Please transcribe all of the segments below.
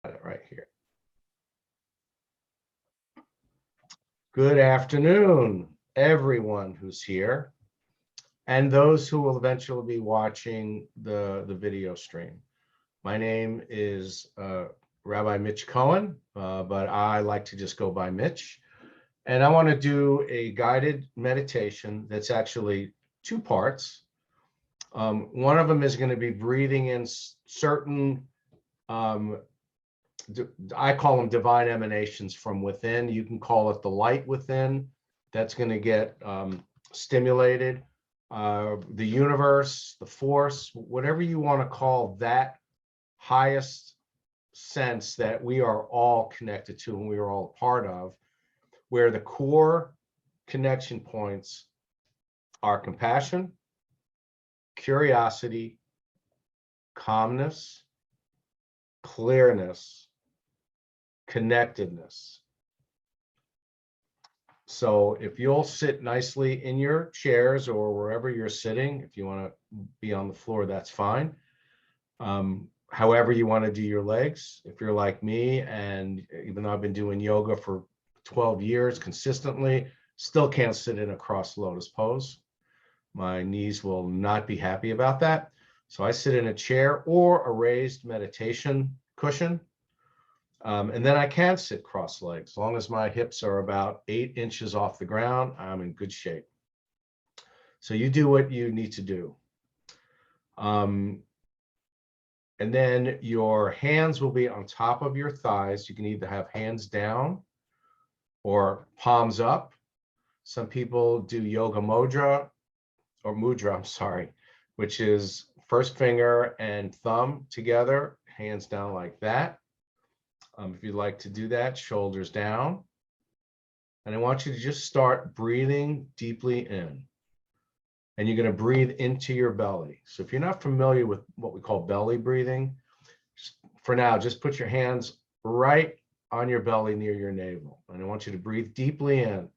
Got it right here. Good afternoon, everyone who's here, and those who will eventually be watching the video stream. My name is Rabbi Mitch Cohen, but I like to just go by Mitch. And I want to do a guided meditation that's actually two parts. One of them is going to be breathing in certain I call them divine emanations from within. You can call it the light within. That's going to get stimulated. The universe, the force, whatever you want to call that highest sense that we are all connected to and we are all a part of, where the core connection points are compassion, curiosity, calmness, clearness, connectedness. So if you'll sit nicely in your chairs or wherever you're sitting, if you want to be on the floor, that's fine. However you want to do your legs. If you're like me, and even though I've been doing yoga for 12 years consistently, still can't sit in a cross lotus pose. My knees will not be happy about that. So I sit in a chair or a raised meditation cushion. And then I can sit cross-legged. As long as my hips are about 8 inches off the ground, I'm in good shape. So you do what you need to do. And then your hands will be on top of your thighs. You can either have hands down or palms up. Some people do yoga mudra, I'm sorry, which is first finger and thumb together, hands down like that. If you'd like to do that, shoulders down. And I want you to just start breathing deeply in. And you're going to breathe into your belly. So if you're not familiar with what we call belly breathing, for now, just put your hands right on your belly near your navel. And I want you to breathe deeply in.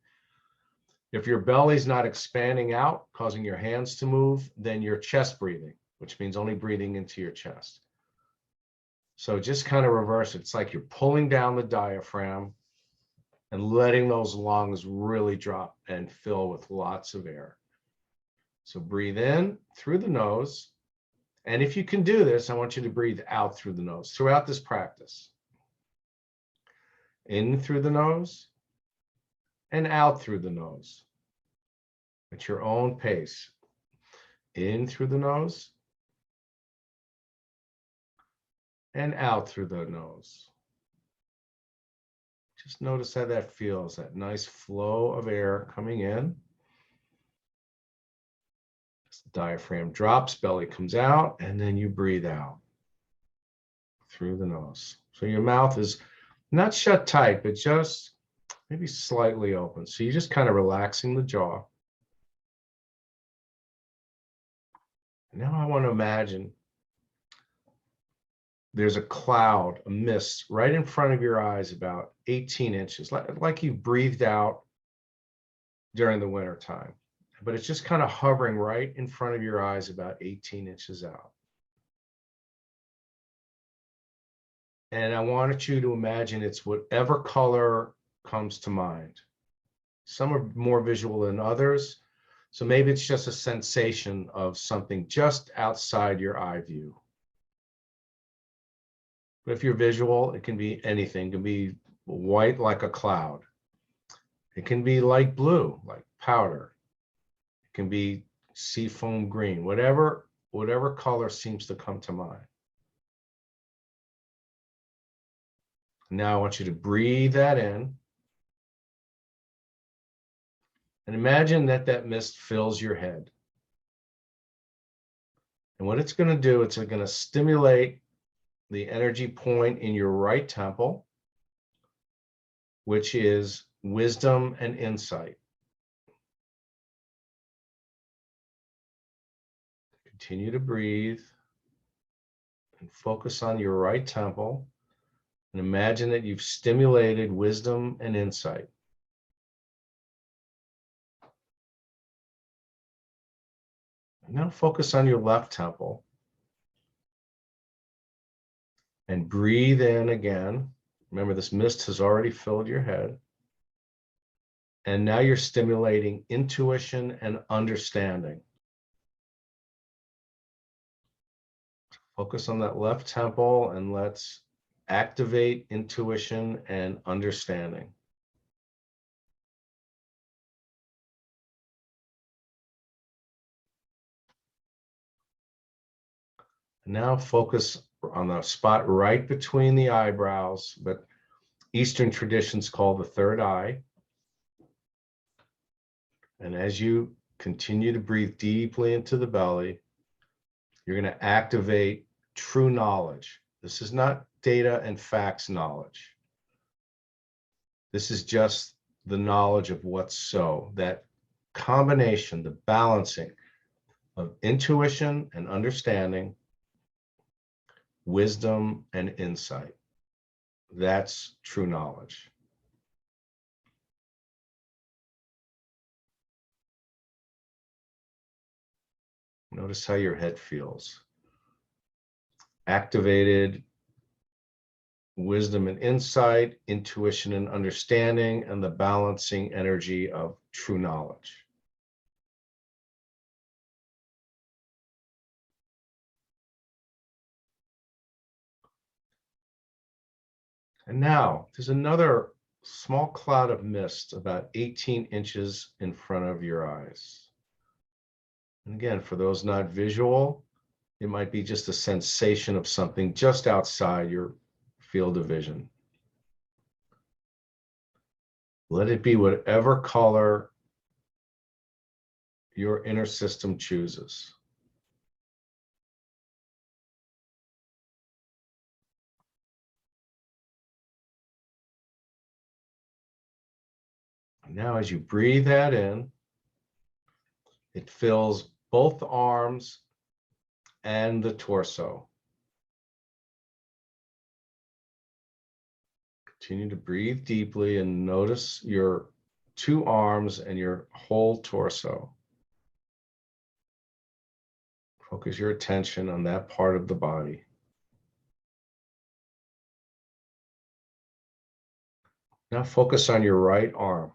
If your belly's not expanding out, causing your hands to move, then you're chest breathing, which means only breathing into your chest. So just kind of reverse it. It's like you're pulling down the diaphragm and letting those lungs really drop and fill with lots of air. So breathe in through the nose. And if you can do this, I want you to breathe out through the nose throughout this practice. In through the nose and out through the nose at your own pace. In through the nose and out through the nose. Just notice how that feels, that nice flow of air coming in. As the diaphragm drops, belly comes out, and then you breathe out through the nose. So your mouth is not shut tight, but just maybe slightly open. So you're just kind of relaxing the jaw. Now I want to imagine there's a cloud, a mist right in front of your eyes about 18 inches, like you breathed out during the winter time. But it's just kind of hovering right in front of your eyes about 18 inches out. And I want you to imagine it's whatever color comes to mind. Some are more visual than others. So maybe it's just a sensation of something just outside your eye view. But if you're visual, it can be anything. It can be white like a cloud. It can be light blue, like powder. It can be seafoam green, whatever color seems to come to mind. Now I want you to breathe that in. And imagine that mist fills your head. And what it's going to do, it's going to stimulate the energy point in your right temple, which is wisdom and insight. Continue to breathe and focus on your right temple and imagine that you've stimulated wisdom and insight. And now focus on your left temple And breathe in again. Remember, this mist has already filled your head. And now you're stimulating intuition and understanding. Focus on that left temple and let's activate intuition and understanding. Now focus on the spot right between the eyebrows, but Eastern traditions call the third eye. And as you continue to breathe deeply into the belly, you're going to activate true knowledge. This is not data and facts knowledge. This is just the knowledge of what's so, that combination, the balancing of intuition and understanding, wisdom and insight. That's true knowledge. Notice how your head feels. Activated wisdom and insight, intuition and understanding, and the balancing energy of true knowledge. And now there's another small cloud of mist about 18 inches in front of your eyes. And again, for those not visual, it might be just a sensation of something just outside your field of vision. Let it be whatever color your inner system chooses. Now, as you breathe that in, it fills both arms and the torso. Continue to breathe deeply and notice your two arms and your whole torso. Focus your attention on that part of the body. Now focus on your right arm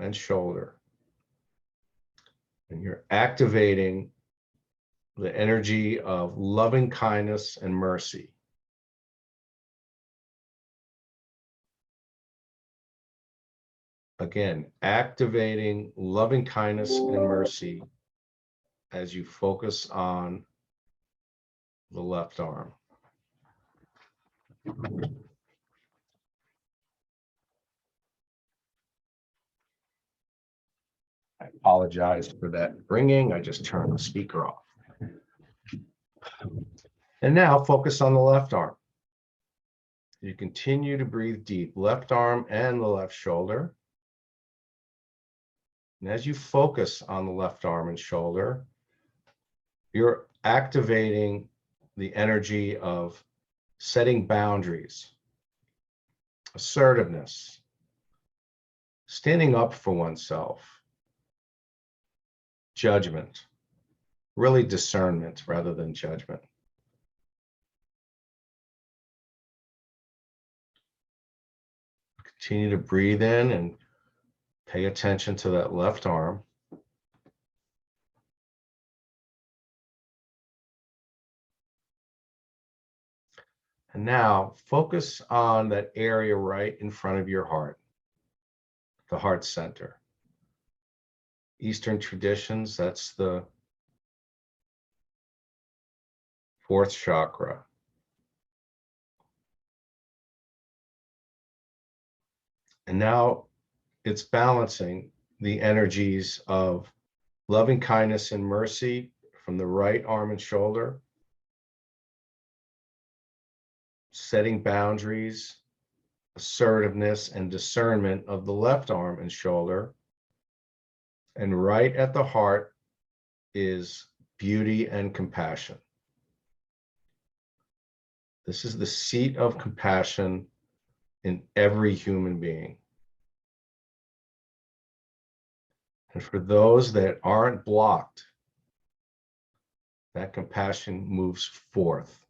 and shoulder. And you're activating the energy of loving kindness and mercy. Again, activating loving kindness and mercy as you focus on the left arm. I apologize for that ringing. I just turned the speaker off. And now focus on the left arm. You continue to breathe deep, left arm and the left shoulder. And as you focus on the left arm and shoulder, you're activating the energy of setting boundaries, assertiveness, standing up for oneself, judgment, really discernment rather than judgment. Continue to breathe in and pay attention to that left arm. And now focus on that area right in front of your heart, the heart center. Eastern traditions, that's the fourth chakra. And now it's balancing the energies of loving kindness and mercy from the right arm and shoulder, setting boundaries, assertiveness, and discernment of the left arm and shoulder. And right at the heart is beauty and compassion. This is the seat of compassion in every human being. And for those that aren't blocked, that compassion moves forth.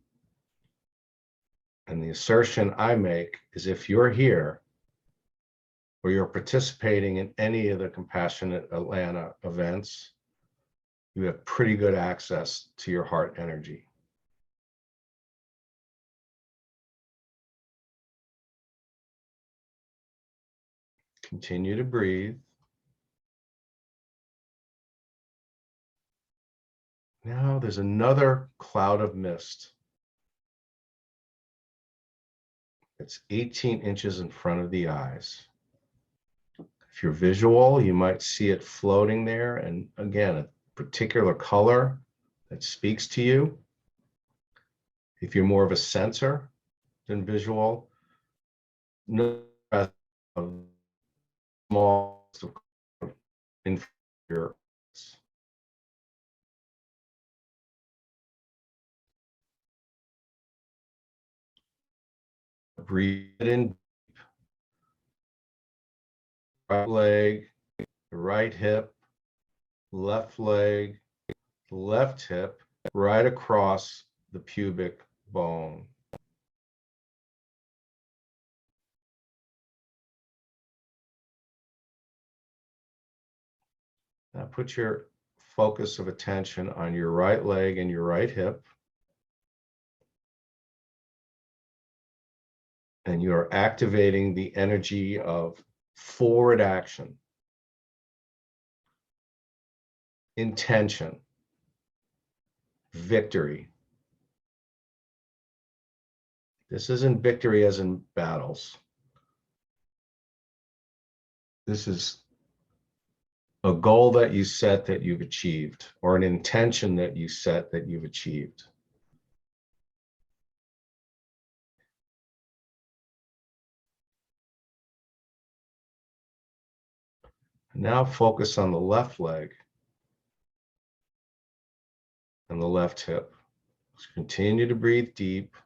And the assertion I make is if you're here or you're participating in any of the Compassionate Atlanta events, you have pretty good access to your heart energy. Continue to breathe. Now there's another cloud of mist. It's 18 inches in front of the eyes. If you're visual, you might see it floating there. And again, a particular color that speaks to you. If you're more of a sensor than visual, no small in your eyes. Breathe in, right leg, right hip, left leg, left hip, right across the pubic bone. Now put your focus of attention on your right leg and your right hip. And you are activating the energy of forward action, intention, victory. This isn't victory as in battles. This is a goal that you set that you've achieved, or an intention that you set that you've achieved. Now focus on the left leg and the left hip. Just continue to breathe deep.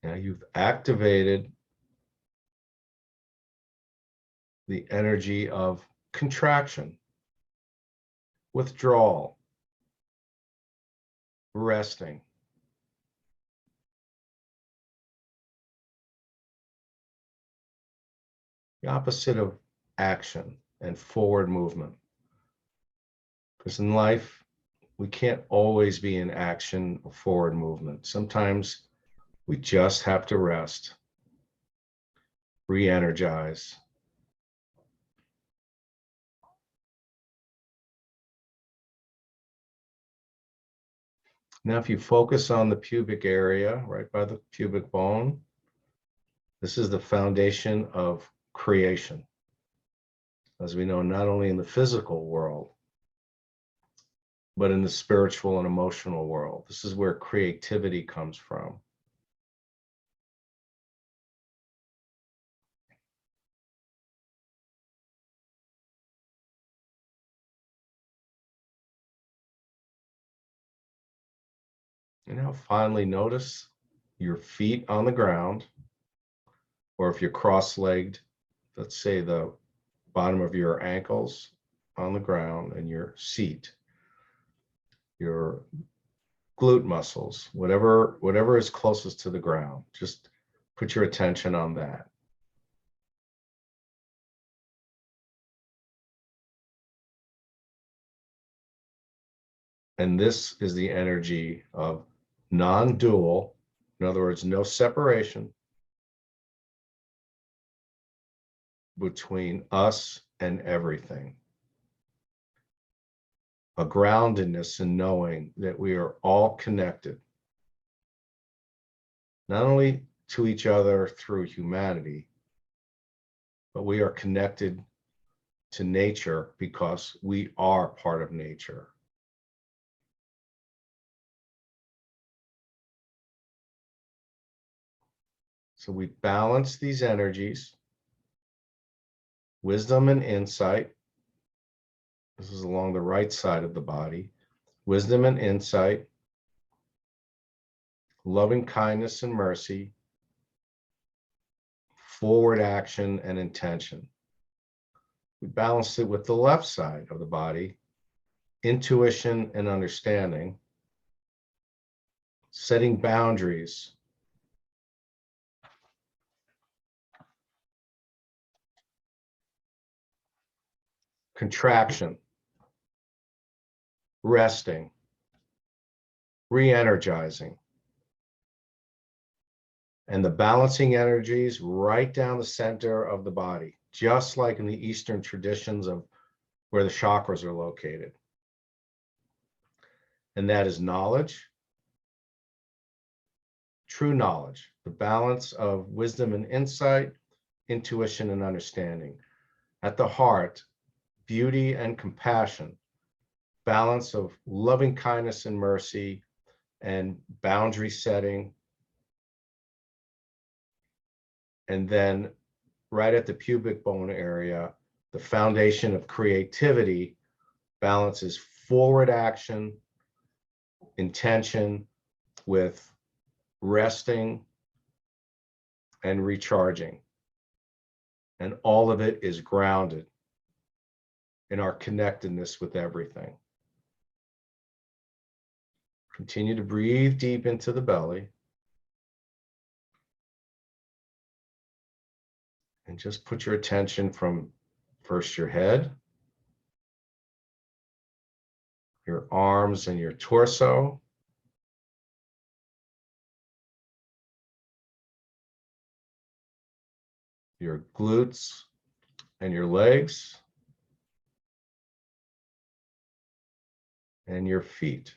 Now you've activated the energy of contraction, withdrawal, resting. The opposite of action and forward movement. Because in life, we can't always be in action or forward movement. Sometimes we just have to rest, re-energize. Now, if you focus on the pubic area, right by the pubic bone, this is the foundation of creation. As we know, not only in the physical world, but in the spiritual and emotional world. This is where creativity comes from. And now finally notice your feet on the ground, or if you're cross-legged, let's say the bottom of your ankles on the ground and your seat, your glute muscles, whatever is closest to the ground. Just put your attention on that. And this is the energy of non-dual, in other words, no separation between us and everything. A groundedness in knowing that we are all connected, not only to each other through humanity, but we are connected to nature because we are part of nature. So we balance these energies, wisdom and insight. This is along the right side of the body. Wisdom and insight, loving kindness and mercy, forward action and intention. We balance it with the left side of the body, intuition and understanding, setting boundaries, contraction, resting, re-energizing, and the balancing energies right down the center of the body, just like in the Eastern traditions of where the chakras are located. And that is knowledge, true knowledge, the balance of wisdom and insight, intuition and understanding. At the heart, beauty and compassion, balance of loving kindness and mercy, and boundary setting. And then right at the pubic bone area, the foundation of creativity balances forward action, intention with resting and recharging. And all of it is grounded in our connectedness with everything. Continue to breathe deep into the belly. And just put your attention from first your head, your arms and your torso, your glutes and your legs, and your feet.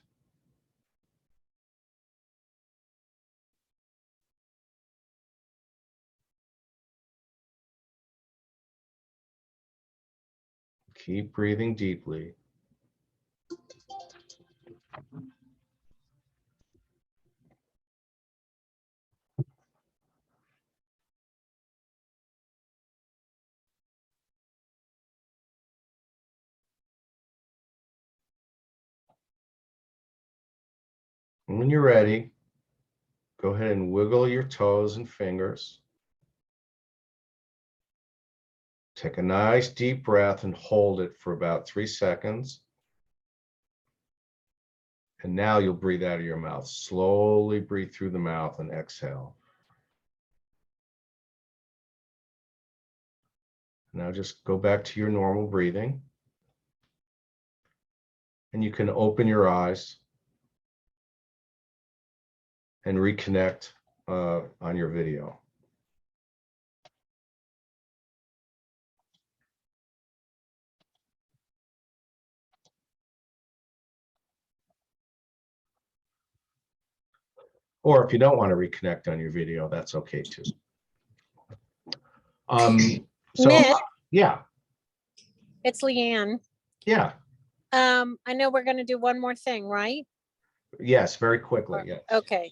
Keep breathing deeply. And when you're ready, go ahead and wiggle your toes and fingers. Take a nice deep breath and hold it for about 3 seconds. And now you'll breathe out of your mouth. Slowly breathe through the mouth and exhale. Now just go back to your normal breathing. And you can open your eyes and reconnect on your video. Or if you don't want to reconnect on your video, that's okay too. So Mitt, yeah, it's Leanne. yeah, I know we're going to do one more thing, right? yes, very quickly, yes. Okay.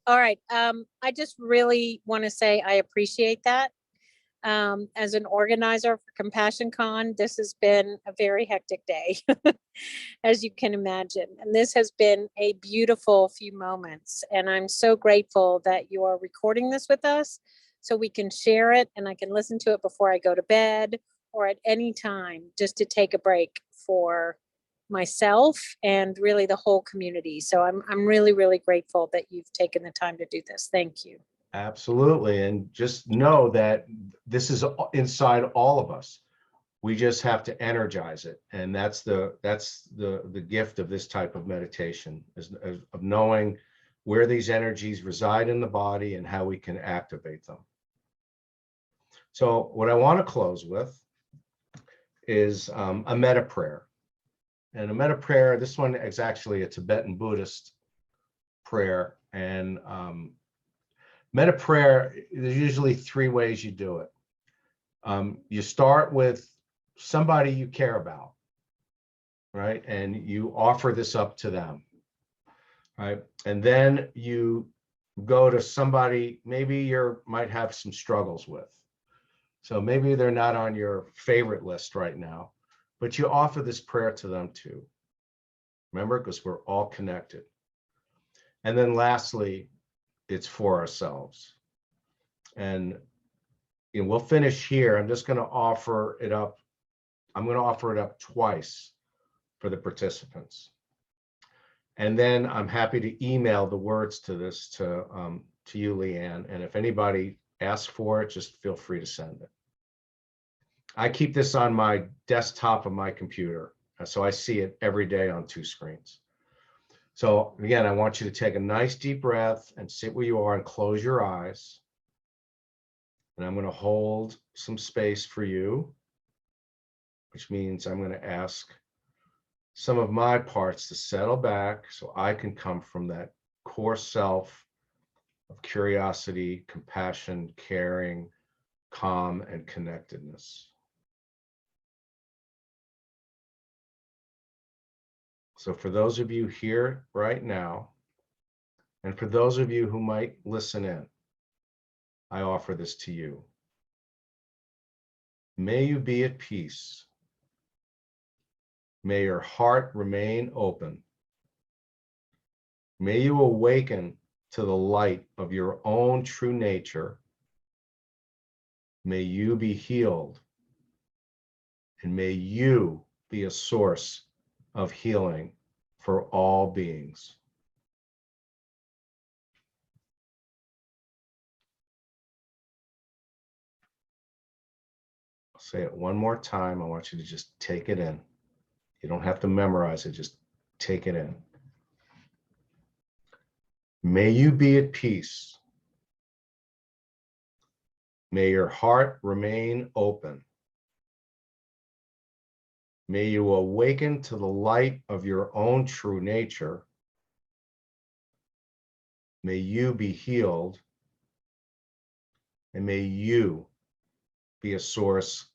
All right. I just really want to say I appreciate that. As an organizer for Compassion Con, this has been a very hectic day, as you can imagine. And this has been a beautiful few moments. And I'm so grateful that you are recording this with us so we can share it and I can listen to it before I go to bed or at any time just to take a break for myself and really the whole community. So I'm really, really grateful that you've taken the time to do this. Thank you. Absolutely. And just know that this is inside all of us. We just have to energize it. And that's the gift of this type of meditation, is of knowing where these energies reside in the body and how we can activate them. So what I want to close with is a metta prayer. And a metta prayer, this one is actually a Tibetan Buddhist prayer. And metta prayer, there's usually 3 ways you do it. You start with somebody you care about, right? And you offer this up to them, right? And then you go to somebody maybe you might have some struggles with. So maybe they're not on your favorite list right now, but you offer this prayer to them too. Remember, because we're all connected. And then lastly, it's for ourselves. And we'll finish here. I'm just going to offer it up. I'm going to offer it up twice for the participants. And then I'm happy to email the words to this to you, Leanne. And if anybody asks for it, just feel free to send it. I keep this on my desktop of my computer, so I see it every day on 2 screens. So again, I want you to take a nice deep breath and sit where you are and close your eyes. And I'm going to hold some space for you, which means I'm going to ask some of my parts to settle back so I can come from that core self of curiosity, compassion, caring, calm, and connectedness. So for those of you here right now, and for those of you who might listen in, I offer this to you. May you be at peace. May your heart remain open. May you awaken to the light of your own true nature. May you be healed. And may you be a source of healing for all beings. I'll say it one more time. I want you to just take it in. You don't have to memorize it, just take it in. May you be at peace. May your heart remain open. May you awaken to the light of your own true nature. May you be healed. And may you be a source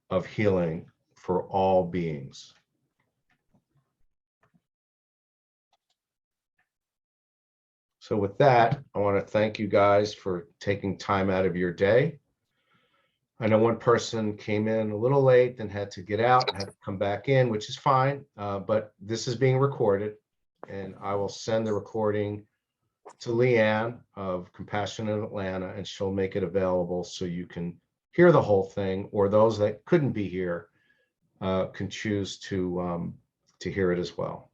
of healing for all beings. So with that, I want to thank you guys for taking time out of your day. I know one person came in a little late and had to get out, had to come back in, which is fine, but this is being recorded, and I will send the recording to Leanne of Compassion in Atlanta, and she'll make it available so you can hear the whole thing, or those that couldn't be here can choose to hear it as well.